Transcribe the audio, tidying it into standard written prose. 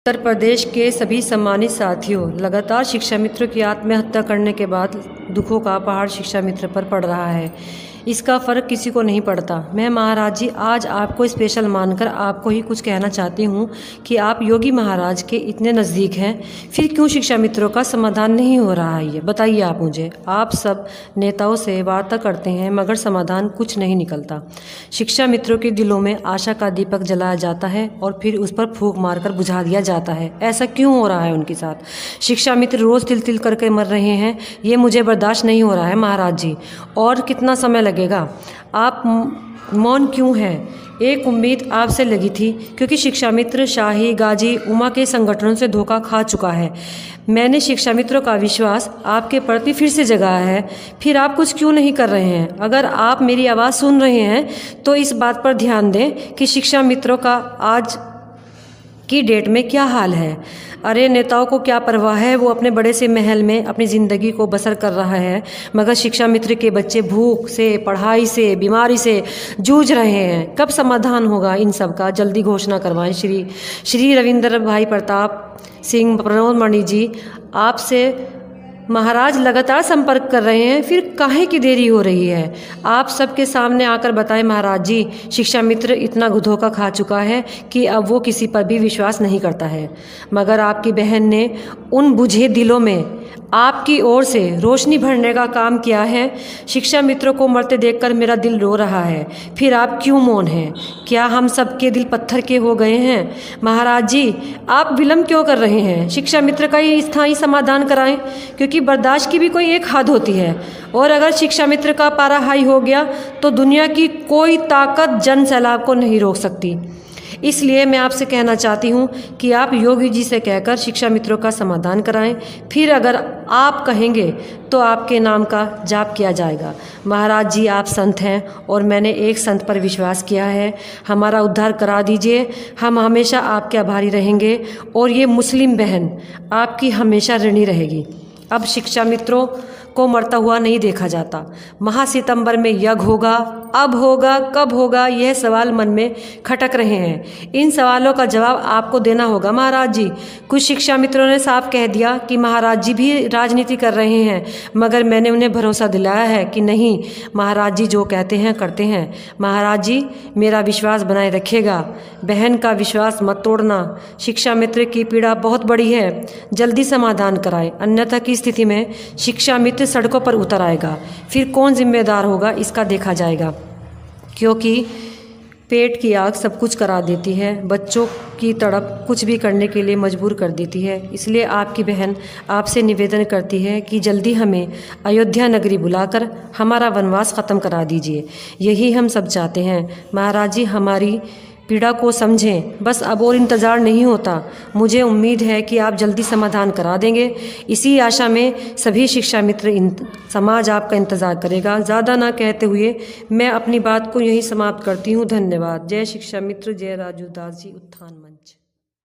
उत्तर प्रदेश के सभी सम्मानित साथियों, लगातार शिक्षा मित्रों की आत्महत्या करने के बाद दुखों का पहाड़ शिक्षा मित्र पर पड़ रहा है। इसका फ़र्क किसी को नहीं पड़ता। मैं महाराज जी आज आपको स्पेशल मानकर आपको ही कुछ कहना चाहती हूँ कि आप योगी महाराज के इतने नज़दीक हैं, फिर क्यों शिक्षा मित्रों का समाधान नहीं हो रहा है? ये बताइए आप मुझे। आप सब नेताओं से वार्ता करते हैं मगर समाधान कुछ नहीं निकलता। शिक्षा मित्रों के दिलों में आशा का दीपक जलाया जाता है और फिर उस पर फूंक मारकर बुझा दिया जाता है। ऐसा क्यों हो रहा है उनके साथ? शिक्षा मित्र रोज़ तिल तिल करके मर रहे हैं। ये मुझे बर्दाश्त नहीं हो रहा है महाराज जी। और कितना समय लगेगा? आप मौन क्यों हैं? एक उम्मीद आपसे लगी थी, क्योंकि शिक्षा मित्र शाही, गाजी, उमा के संगठनों से धोखा खा चुका है। मैंने शिक्षा मित्रों का विश्वास आपके प्रति फिर से जगाया है, फिर आप कुछ क्यों नहीं कर रहे हैं? अगर आप मेरी आवाज़ सुन रहे हैं तो इस बात पर ध्यान दें कि शिक्षा मित्रों का आज की डेट में क्या हाल है। अरे नेताओं को क्या परवाह है, वो अपने बड़े से महल में अपनी ज़िंदगी को बसर कर रहा है, मगर शिक्षा मित्र के बच्चे भूख से, पढ़ाई से, बीमारी से जूझ रहे हैं। कब समाधान होगा इन सब का? जल्दी घोषणा करवाएं। श्री रविंद्र भाई प्रताप सिंह प्रनोद मणि जी, आपसे महाराज लगातार संपर्क कर रहे हैं, फिर काहे की देरी हो रही है? आप सबके सामने आकर बताएं महाराज जी। शिक्षा मित्र इतना धोखा खा चुका है कि अब वो किसी पर भी विश्वास नहीं करता है, मगर आपकी बहन ने उन बुझे दिलों में आपकी ओर से रोशनी भरने का काम किया है। शिक्षा मित्रों को मरते देखकर मेरा दिल रो रहा है, फिर आप क्यों मौन हैं? क्या हम सबके दिल पत्थर के हो गए हैं? महाराज जी, आप विलम्ब क्यों कर रहे हैं? शिक्षा मित्र का ही स्थायी समाधान कराएं, क्योंकि बर्दाश्त की भी कोई एक हद होती है। और अगर शिक्षा मित्र का पारा हाई हो गया तो दुनिया की कोई ताकत जन सैलाब को नहीं रोक सकती। इसलिए मैं आपसे कहना चाहती हूँ कि आप योगी जी से कहकर शिक्षा मित्रों का समाधान कराएं, फिर अगर आप कहेंगे तो आपके नाम का जाप किया जाएगा। महाराज जी, आप संत हैं और मैंने एक संत पर विश्वास किया है। हमारा उद्धार करा दीजिए, हम हमेशा आपके आभारी रहेंगे और ये मुस्लिम बहन आपकी हमेशा ऋणी रहेगी। अब शिक्षा मित्रों को मरता हुआ नहीं देखा जाता। महासितंबर में यज्ञ होगा, अब होगा, कब होगा, यह सवाल मन में खटक रहे हैं। इन सवालों का जवाब आपको देना होगा महाराज जी। कुछ शिक्षा मित्रों ने साफ कह दिया कि महाराज जी भी राजनीति कर रहे हैं, मगर मैंने उन्हें भरोसा दिलाया है कि नहीं, महाराज जी जो कहते हैं करते हैं। महाराज जी मेरा विश्वास बनाए रखिएगा, बहन का विश्वास मत तोड़ना। शिक्षा मित्र की पीड़ा बहुत बड़ी है, जल्दी समाधान कराएं, अन्यथा की स्थिति में शिक्षा मित्र सड़कों पर उतर आएगा। फिर कौन जिम्मेदार होगा इसका देखा जाएगा, क्योंकि पेट की आग सब कुछ करा देती है, बच्चों की तड़प कुछ भी करने के लिए मजबूर कर देती है। इसलिए आपकी बहन आपसे निवेदन करती है कि जल्दी हमें अयोध्या नगरी बुलाकर हमारा वनवास ख़त्म करा दीजिए। यही हम सब चाहते हैं। महाराज जी हमारी पीड़ा को समझें, बस अब और इंतज़ार नहीं होता। मुझे उम्मीद है कि आप जल्दी समाधान करा देंगे। इसी आशा में सभी शिक्षा मित्र समाज आपका इंतज़ार करेगा। ज़्यादा ना कहते हुए मैं अपनी बात को यहीं समाप्त करती हूँ। धन्यवाद। जय शिक्षा मित्र, जय राजू दास जी, उत्थान मंच।